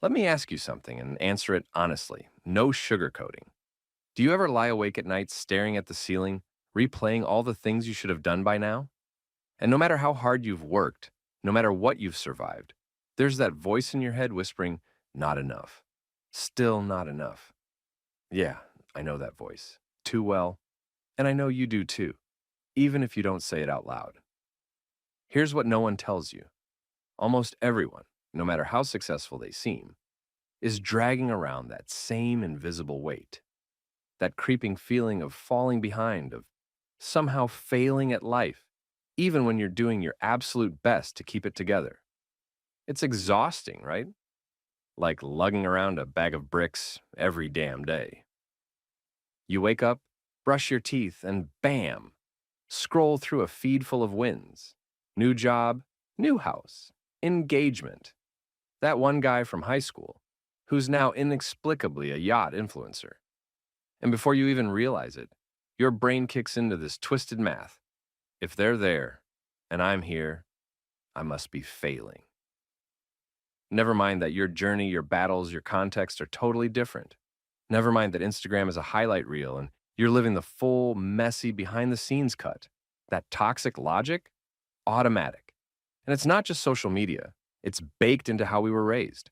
Let me ask you something and answer it honestly. No sugarcoating. Do you ever lie awake at night staring at the ceiling, replaying all the things you should have done by now? And no matter how hard you've worked, no matter what you've survived, there's that voice in your head whispering, not enough. Still not enough. Yeah, I know that voice. Too well. And I know you do too, even if you don't say it out loud. Here's what no one tells you. Almost everyone, no matter how successful they seem, is dragging around that same invisible weight, that creeping feeling of falling behind, of somehow failing at life, even when you're doing your absolute best to keep it together. It's exhausting, right? Like lugging around a bag of bricks every damn day. You wake up, brush your teeth, and bam, scroll through a feed full of wins. New job, new house, engagement. That one guy from high school, who's now inexplicably a yacht influencer. And before you even realize it, your brain kicks into this twisted math. If they're there, and I'm here, I must be failing. Never mind that your journey, your battles, your context are totally different. Never mind that Instagram is a highlight reel and you're living the full, messy, behind the scenes cut. That toxic logic? Automatic. And it's not just social media, it's baked into how we were raised.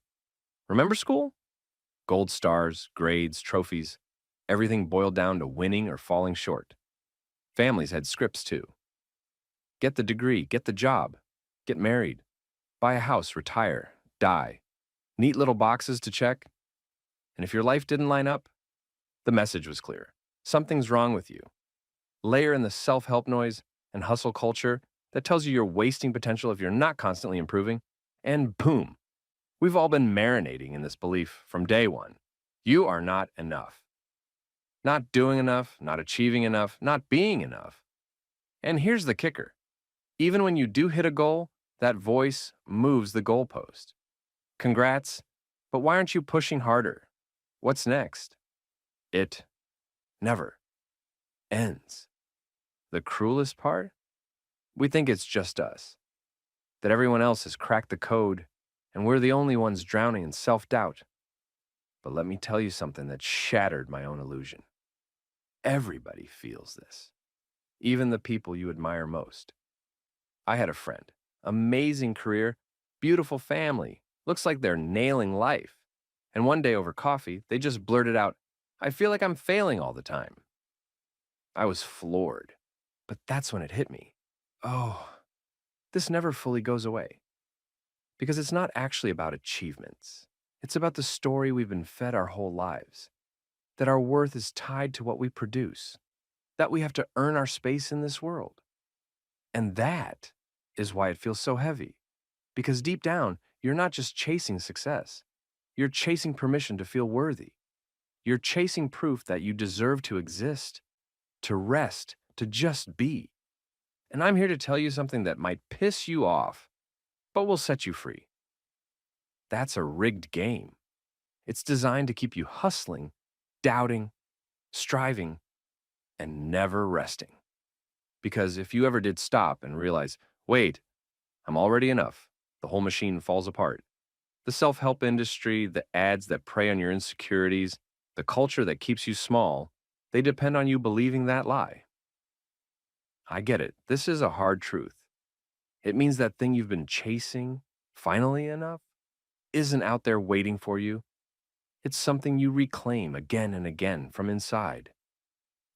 Remember school? Gold stars, grades, trophies, everything boiled down to winning or falling short. Families had scripts too. Get the degree, get the job, get married, buy a house, retire, die. Neat little boxes to check. And if your life didn't line up, the message was clear. Something's wrong with you. Layer in the self-help noise and hustle culture that tells you you're wasting potential if you're not constantly improving, and boom, we've all been marinating in this belief from day one. You are not enough. Not doing enough, not achieving enough, not being enough. And here's the kicker. Even when you do hit a goal, that voice moves the goalpost. Congrats, but why aren't you pushing harder? What's next? It never ends. The cruelest part? We think it's just us, that everyone else has cracked the code and we're the only ones drowning in self-doubt. But let me tell you something that shattered my own illusion. Everybody feels this, even the people you admire most. I had a friend, amazing career, beautiful family, looks like they're nailing life. And one day over coffee, they just blurted out, I feel like I'm failing all the time. I was floored, but that's when it hit me. Oh, this never fully goes away. Because it's not actually about achievements. It's about the story we've been fed our whole lives. That our worth is tied to what we produce. That we have to earn our space in this world. And that is why it feels so heavy. Because deep down, you're not just chasing success. You're chasing permission to feel worthy. You're chasing proof that you deserve to exist, to rest, to just be. And I'm here to tell you something that might piss you off, but will set you free. That's a rigged game. It's designed to keep you hustling, doubting, striving, and never resting. Because if you ever did stop and realize, wait, I'm already enough, the whole machine falls apart. The self-help industry, the ads that prey on your insecurities, the culture that keeps you small, they depend on you believing that lie. I get it. This is a hard truth. It means that thing you've been chasing, finally enough, isn't out there waiting for you. It's something you reclaim again and again from inside.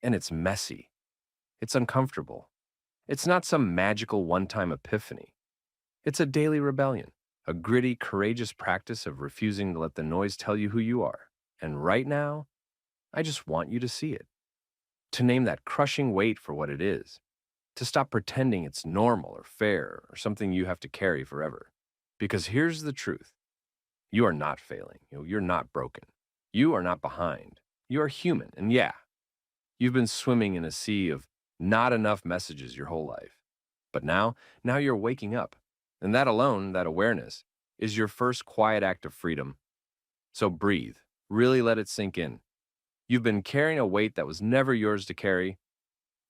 And it's messy. It's uncomfortable. It's not some magical one-time epiphany. It's a daily rebellion, a gritty, courageous practice of refusing to let the noise tell you who you are. And right now, I just want you to see it. To name that crushing weight for what it is. To stop pretending it's normal or fair or something you have to carry forever. Because here's the truth. You are not failing. You're not broken. You are not behind. You are human. And yeah, you've been swimming in a sea of not enough messages your whole life. But now you're waking up. And that alone, that awareness, is your first quiet act of freedom. So breathe. Really let it sink in. You've been carrying a weight that was never yours to carry.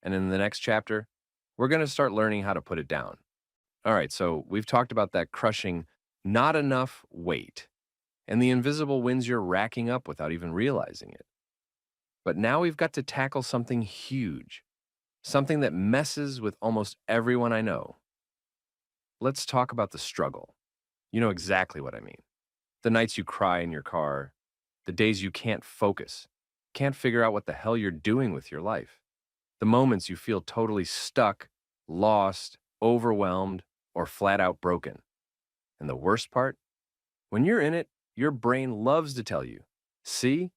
And in the next chapter, we're going to start learning how to put it down. All right, so we've talked about that crushing, not enough weight. and the invisible wins you're racking up without even realizing it. But now we've got to tackle something huge, something that messes with almost everyone I know. Let's talk about the struggle. You know exactly what I mean. The nights you cry in your car, the days you can't focus, can't figure out what the hell you're doing with your life, the moments you feel totally stuck, lost, overwhelmed, or flat out broken. And the worst part? When you're in it, your brain loves to tell you, see,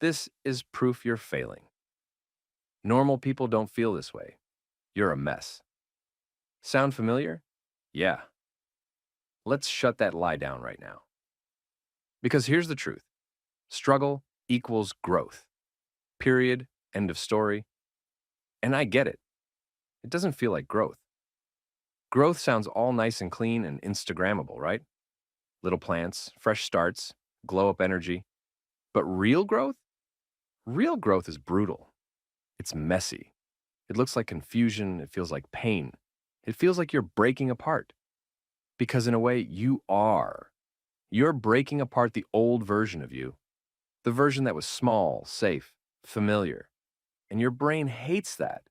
this is proof you're failing. Normal people don't feel this way. You're a mess. Sound familiar? Yeah. Let's shut that lie down right now. Because here's the truth. Struggle equals growth. Period. End of story. And I get it. It doesn't feel like growth. Growth sounds all nice and clean and Instagrammable, right? Little plants, fresh starts, glow up energy. But real growth? Real growth is brutal. It's messy. It looks like confusion. It feels like pain. It feels like you're breaking apart. Because in a way, you are. You're breaking apart the old version of you, the version that was small, safe, familiar. And your brain hates that.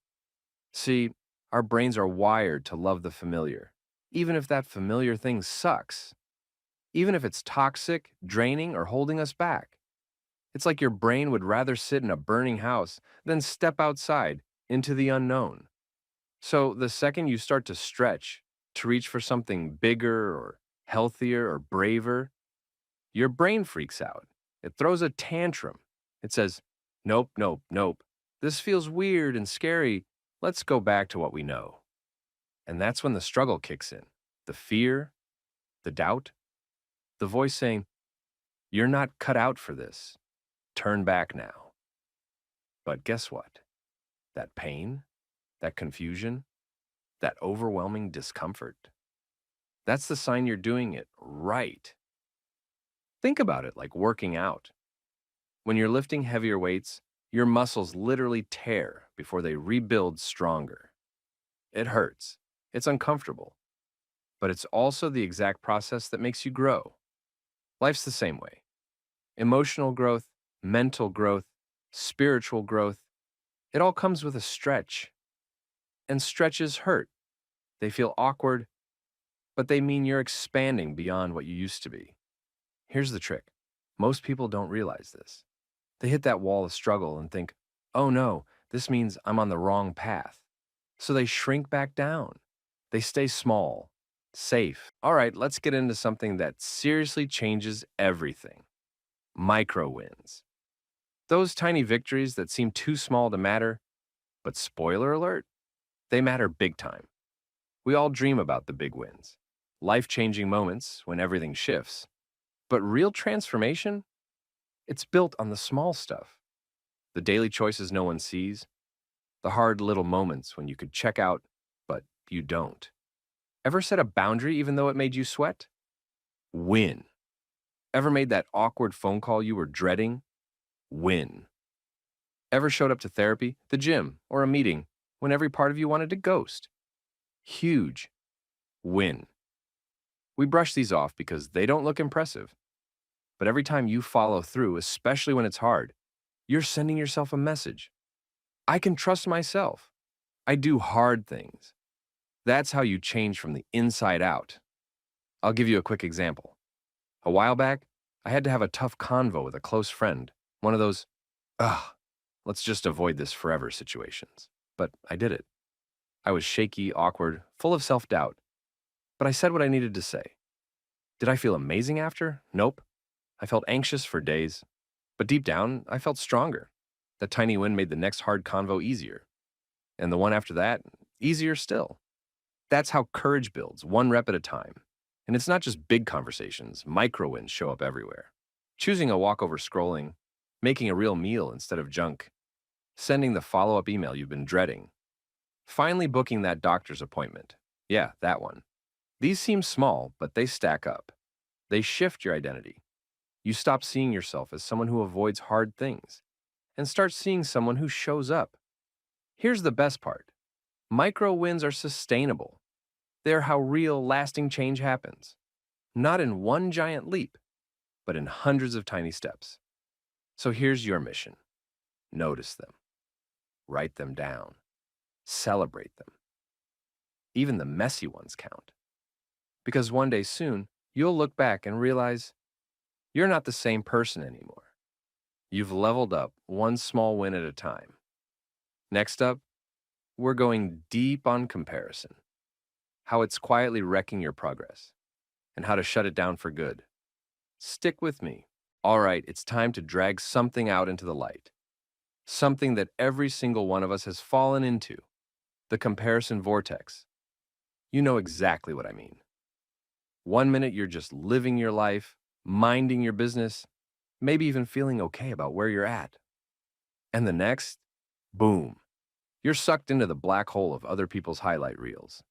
See, our brains are wired to love the familiar, even if that familiar thing sucks, even if it's toxic, draining, or holding us back. It's like your brain would rather sit in a burning house than step outside into the unknown. So the second you start to stretch, to reach for something bigger or healthier or braver, your brain freaks out. It throws a tantrum. It says, nope, nope, nope. This feels weird and scary. Let's go back to what we know. And that's when the struggle kicks in. The fear, the doubt, the voice saying, you're not cut out for this. Turn back now. But guess what? That pain, that confusion, that overwhelming discomfort, that's the sign you're doing it right. Think about it like working out. When you're lifting heavier weights, your muscles literally tear before they rebuild stronger. It hurts. It's uncomfortable. But it's also the exact process that makes you grow. Life's the same way. Emotional growth, mental growth, spiritual growth, it all comes with a stretch. And stretches hurt. They feel awkward, but they mean you're expanding beyond what you used to be. Here's the trick. Most people don't realize this. They hit that wall of struggle and think, oh no, this means I'm on the wrong path. So they shrink back down. They stay small, safe. All right, let's get into something that seriously changes everything. Micro wins. Those tiny victories that seem too small to matter, but spoiler alert, they matter big time. We all dream about the big wins, life-changing moments when everything shifts. But real transformation? It's built on the small stuff. The daily choices no one sees, the hard little moments when you could check out, but you don't. Ever set a boundary even though it made you sweat? Win. Ever made that awkward phone call you were dreading? Win. Ever showed up to therapy, the gym, or a meeting when every part of you wanted to ghost? Huge. Win. We brush these off because they don't look impressive. But every time you follow through, especially when it's hard, you're sending yourself a message. I can trust myself. I do hard things. That's how you change from the inside out. I'll give you a quick example. A while back, I had to have a tough convo with a close friend, one of those, ugh, let's just avoid this forever situations. But I did it. I was shaky, awkward, full of self-doubt. But I said what I needed to say. Did I feel amazing after? Nope. I felt anxious for days. But deep down, I felt stronger. That tiny win made the next hard convo easier. And the one after that, easier still. That's how courage builds, one rep at a time. And it's not just big conversations, micro wins show up everywhere. Choosing a walk over scrolling, making a real meal instead of junk, sending the follow-up email you've been dreading, finally booking that doctor's appointment. Yeah, that one. These seem small, but they stack up. They shift your identity. You stop seeing yourself as someone who avoids hard things and start seeing someone who shows up. Here's the best part. Micro wins are sustainable. They're how real, lasting change happens. Not in one giant leap, but in hundreds of tiny steps. So here's your mission. Notice them, write them down, celebrate them. Even the messy ones count. Because one day soon, you'll look back and realize you're not the same person anymore. You've leveled up one small win at a time. Next up, we're going deep on comparison, how it's quietly wrecking your progress, and how to shut it down for good. Stick with me. All right, it's time to drag something out into the light. Something that every single one of us has fallen into, the comparison vortex. You know exactly what I mean. One minute you're just living your life, minding your business, maybe even feeling okay about where you're at. And the next, boom, you're sucked into the black hole of other people's highlight reels.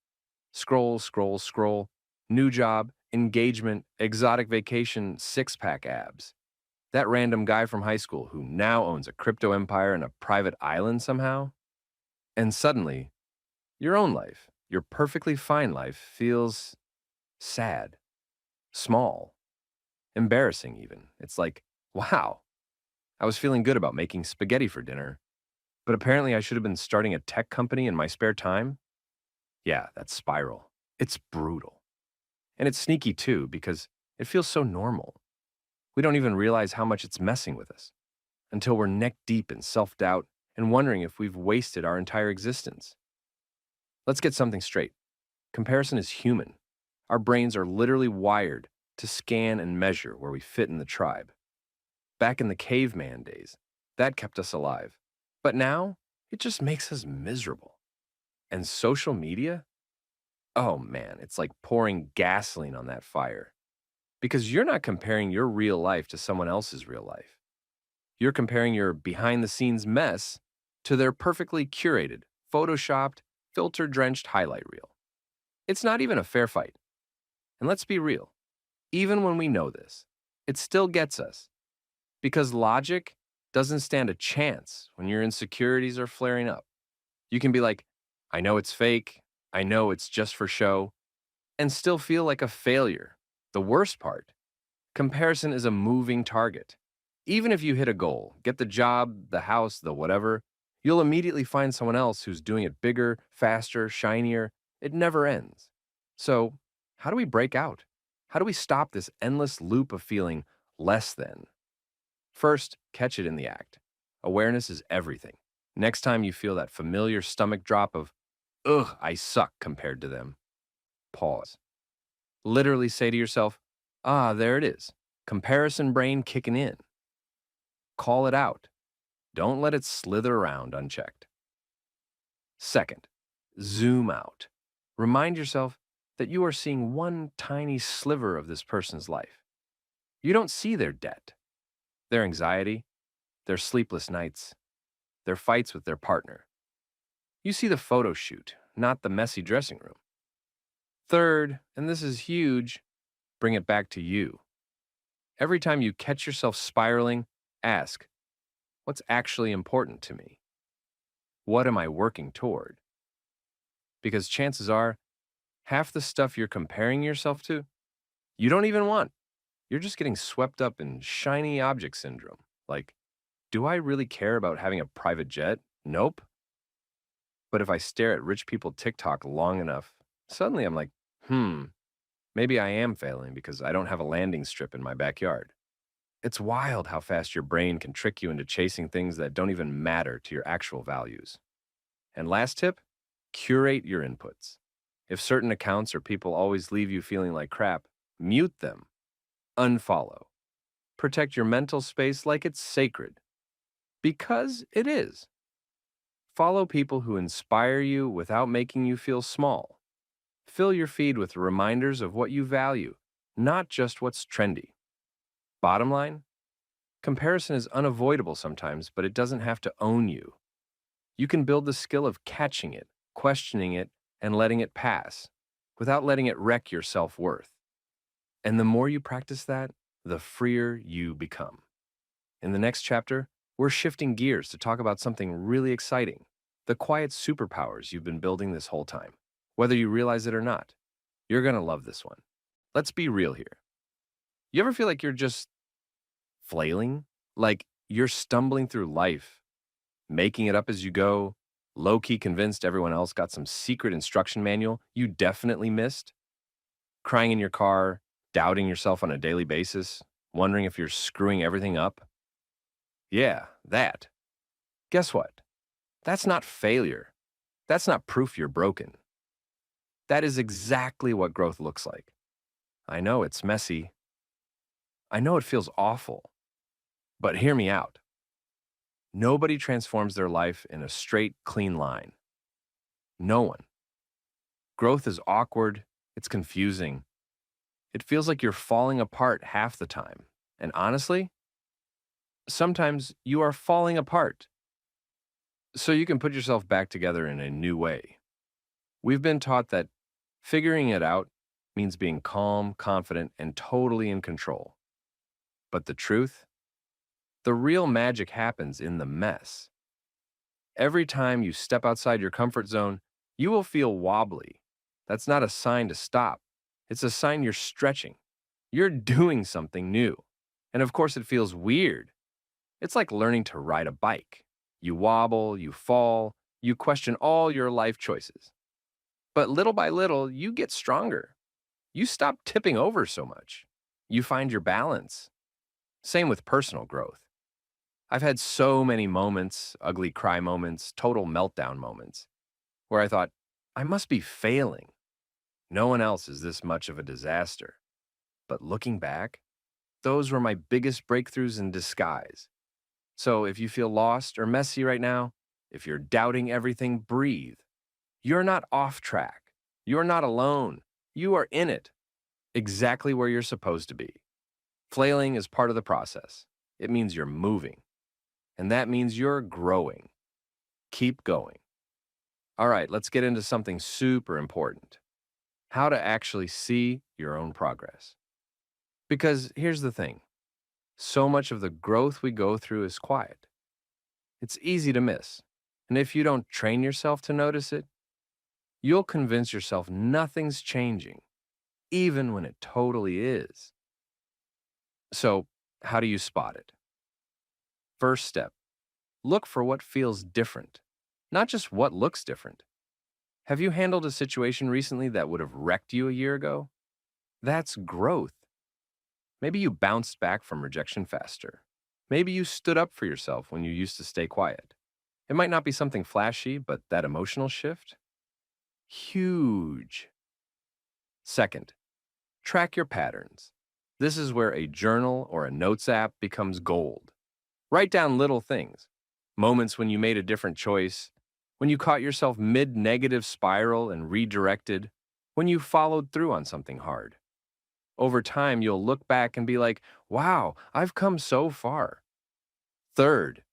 Scroll, scroll, scroll. New job, engagement, exotic vacation, six-pack abs. That random guy from high school who now owns a crypto empire and a private island somehow. And suddenly, your own life, your perfectly fine life, feels sad, small, embarrassing even. It's like, wow, I was feeling good about making spaghetti for dinner, but apparently I should have been starting a tech company in my spare time? Yeah, that spiral. It's brutal. And it's sneaky too, because it feels so normal. We don't even realize how much it's messing with us until we're neck deep in self-doubt and wondering if we've wasted our entire existence. Let's get something straight. Comparison is human. Our brains are literally wired to scan and measure where we fit in the tribe. Back in the caveman days, that kept us alive. But now, it just makes us miserable. And social media? Oh man, it's like pouring gasoline on that fire. Because you're not comparing your real life to someone else's real life. You're comparing your behind the scenes mess to their perfectly curated, photoshopped, filter drenched highlight reel. It's not even a fair fight. And let's be real, even when we know this, it still gets us. Because logic doesn't stand a chance when your insecurities are flaring up. You can be like, I know it's fake, I know it's just for show, and still feel like a failure. The worst part, comparison is a moving target. Even if you hit a goal, get the job, the house, the whatever, you'll immediately find someone else who's doing it bigger, faster, shinier. It never ends. So, how do we break out? How do we stop this endless loop of feeling less than? First, catch it in the act. Awareness is everything. Next time you feel that familiar stomach drop of, ugh, I suck compared to them, pause. Literally say to yourself, ah, there it is. Comparison brain kicking in. Call it out. Don't let it slither around unchecked. Second, zoom out. Remind yourself that you are seeing one tiny sliver of this person's life. You don't see their debt, their anxiety, their sleepless nights, their fights with their partner. You see the photo shoot, not the messy dressing room. Third, and this is huge, bring it back to you. Every time you catch yourself spiraling, ask, what's actually important to me? What am I working toward? Because chances are, half the stuff you're comparing yourself to, you don't even want. You're just getting swept up in shiny object syndrome. Like, do I really care about having a private jet? Nope. But if I stare at rich people TikTok long enough, suddenly I'm like, maybe I am failing because I don't have a landing strip in my backyard. It's wild how fast your brain can trick you into chasing things that don't even matter to your actual values. And last tip, curate your inputs. If certain accounts or people always leave you feeling like crap, mute them. Unfollow. Protect your mental space like it's sacred. Because it is. Follow people who inspire you without making you feel small. Fill your feed with reminders of what you value, not just what's trendy. Bottom line, comparison is unavoidable sometimes, but it doesn't have to own you. You can build the skill of catching it, questioning it, and letting it pass, without letting it wreck your self-worth. And the more you practice that, the freer you become. In the next chapter, we're shifting gears to talk about something really exciting, the quiet superpowers you've been building this whole time. Whether you realize it or not, you're going to love this one. Let's be real here. You ever feel like you're just flailing, like you're stumbling through life, making it up as you go, low key convinced everyone else got some secret instruction manual you definitely missed, crying in your car, doubting yourself on a daily basis, wondering if you're screwing everything up. Yeah, that. Guess what? That's not failure. That's not proof you're broken. That is exactly what growth looks like. I know it's messy. I know it feels awful. But hear me out. Nobody transforms their life in a straight, clean line. No one. Growth is awkward. It's confusing. It feels like you're falling apart half the time. And honestly, sometimes you are falling apart so you can put yourself back together in a new way. We've been taught that figuring it out means being calm, confident, and totally in control. But the truth? The real magic happens in the mess. Every time you step outside your comfort zone, you will feel wobbly. That's not a sign to stop. It's a sign you're stretching. You're doing something new. And of course, it feels weird. It's like learning to ride a bike. You wobble, you fall, you question all your life choices. But little by little, you get stronger. You stop tipping over so much. You find your balance. Same with personal growth. I've had so many moments, ugly cry moments, total meltdown moments, where I thought, I must be failing. No one else is this much of a disaster. But looking back, those were my biggest breakthroughs in disguise. So if you feel lost or messy right now, if you're doubting everything, breathe. You're not off track. You're not alone. You are in it, exactly where you're supposed to be. Flailing is part of the process. It means you're moving, and that means you're growing. Keep going. All right, let's get into something super important: how to actually see your own progress. Because here's the thing, so much of the growth we go through is quiet. It's easy to miss. And if you don't train yourself to notice it, you'll convince yourself nothing's changing, even when it totally is. So, how do you spot it? First step, look for what feels different, not just what looks different. Have you handled a situation recently that would have wrecked you a year ago? That's growth. Maybe you bounced back from rejection faster. Maybe you stood up for yourself when you used to stay quiet. It might not be something flashy, but that emotional shift? Huge. Second, track your patterns. This is where a journal or a notes app becomes gold. Write down little things, moments when you made a different choice, when you caught yourself mid-negative spiral and redirected, when you followed through on something hard. Over time, you'll look back and be like, wow, I've come so far. Third,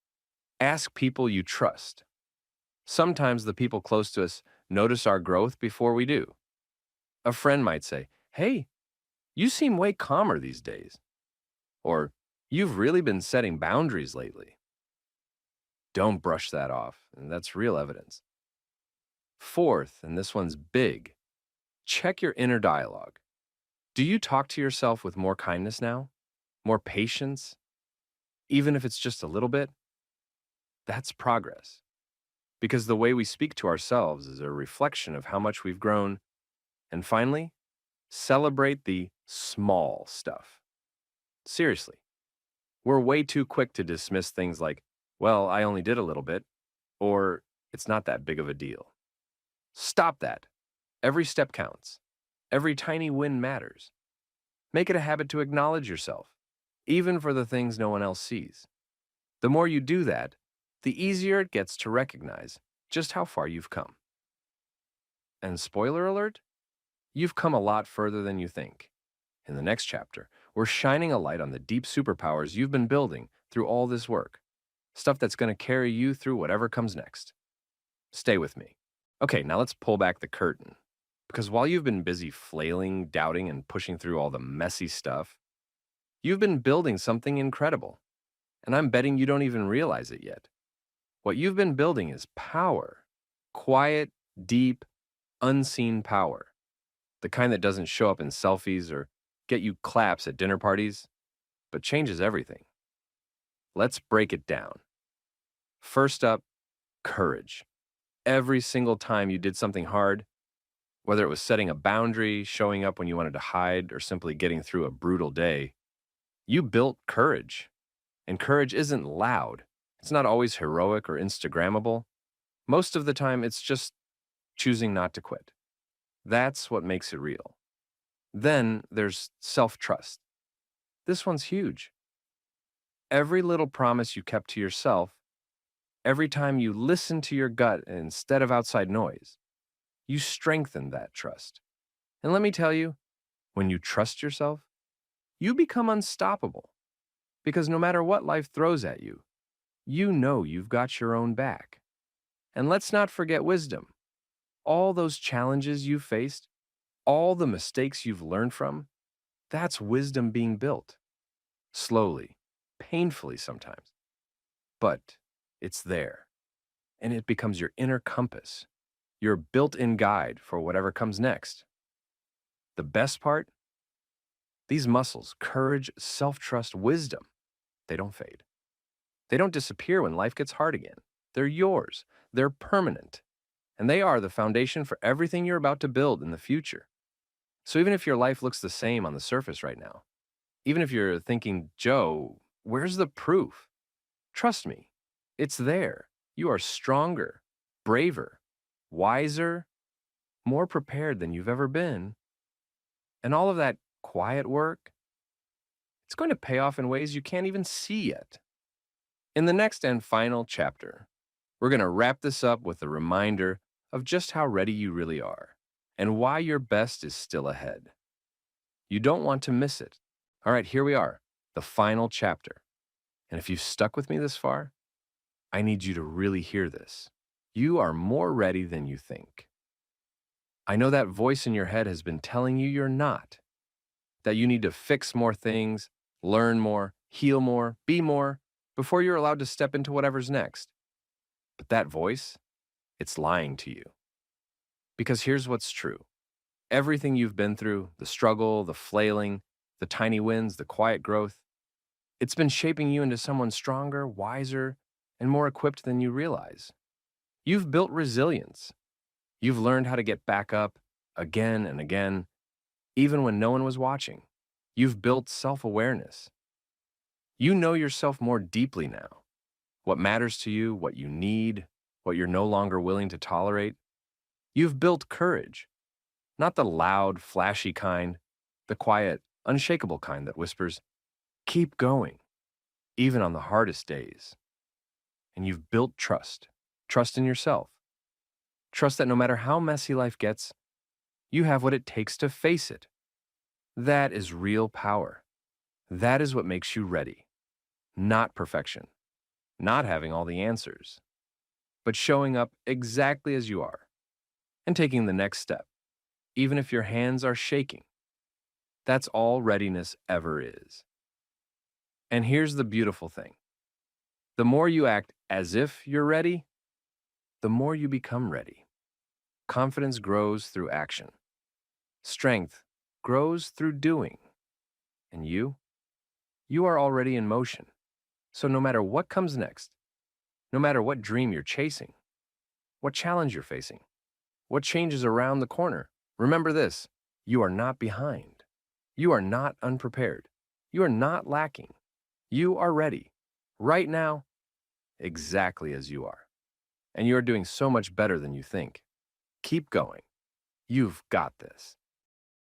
ask people you trust. Sometimes the people close to us notice our growth before we do. A friend might say, hey, you seem way calmer these days. Or, you've really been setting boundaries lately. Don't brush that off, and that's real evidence. Fourth, and this one's big, check your inner dialogue. Do you talk to yourself with more kindness now? More patience? Even if it's just a little bit? That's progress. Because the way we speak to ourselves is a reflection of how much we've grown. And finally, celebrate the small stuff. Seriously, we're way too quick to dismiss things like, well, I only did a little bit, or it's not that big of a deal. Stop that. Every step counts. Every tiny win matters. Make it a habit to acknowledge yourself, even for the things no one else sees. The more you do that, the easier it gets to recognize just how far you've come. And spoiler alert, you've come a lot further than you think. In the next chapter, we're shining a light on the deep superpowers you've been building through all this work, stuff that's going to carry you through whatever comes next. Stay with me. Okay, now let's pull back the curtain. Because while you've been busy flailing, doubting, and pushing through all the messy stuff, you've been building something incredible. And I'm betting you don't even realize it yet. What you've been building is power. Quiet, deep, unseen power. The kind that doesn't show up in selfies or get you claps at dinner parties, but changes everything. Let's break it down. First up, courage. Every single time you did something hard, whether it was setting a boundary, showing up when you wanted to hide, or simply getting through a brutal day, you built courage. And courage isn't loud. It's not always heroic or Instagrammable. Most of the time, it's just choosing not to quit. That's what makes it real. Then there's self-trust. This one's huge. Every little promise you kept to yourself, every time you listened to your gut instead of outside noise, you strengthened that trust. And let me tell you, when you trust yourself, you become unstoppable. Because no matter what life throws at you, you know you've got your own back. And let's not forget wisdom. All those challenges you've faced, all the mistakes you've learned from, that's wisdom being built. Slowly, painfully sometimes. But it's there. And it becomes your inner compass, your built-in guide for whatever comes next. The best part? These muscles, courage, self-trust, wisdom, they don't fade. They don't disappear when life gets hard again. They're yours. They're permanent. And they are the foundation for everything you're about to build in the future. So even if your life looks the same on the surface right now, even if you're thinking, Joe, where's the proof? Trust me, it's there. You are stronger, braver, wiser, more prepared than you've ever been. And all of that quiet work, it's going to pay off in ways you can't even see yet. In the next and final chapter, we're going to wrap this up with a reminder of just how ready you really are and why your best is still ahead. You don't want to miss it. All right, here we are, the final chapter. And if you've stuck with me this far, I need you to really hear this. You are more ready than you think. I know that voice in your head has been telling you you're not, that you need to fix more things, learn more, heal more, be more, before you're allowed to step into whatever's next. But that voice, it's lying to you. Because here's what's true. Everything you've been through, the struggle, the flailing, the tiny wins, the quiet growth, it's been shaping you into someone stronger, wiser, and more equipped than you realize. You've built resilience. You've learned how to get back up again and again, even when no one was watching. You've built self-awareness. You know yourself more deeply now. What matters to you, what you need, what you're no longer willing to tolerate. You've built courage. Not the loud, flashy kind, the quiet, unshakable kind that whispers, keep going, even on the hardest days. And you've built trust. Trust in yourself. Trust that no matter how messy life gets, you have what it takes to face it. That is real power. That is what makes you ready. Not perfection. Not having all the answers. But showing up exactly as you are. And taking the next step, even if your hands are shaking. That's all readiness ever is. And here's the beautiful thing. The more you act as if you're ready, the more you become ready. Confidence grows through action. Strength grows through doing. And you are already in motion. So no matter what comes next, no matter what dream you're chasing, what challenge you're facing, what changes around the corner, remember this, you are not behind. You are not unprepared. You are not lacking. You are ready, right now, exactly as you are. And you are doing so much better than you think. Keep going. You've got this.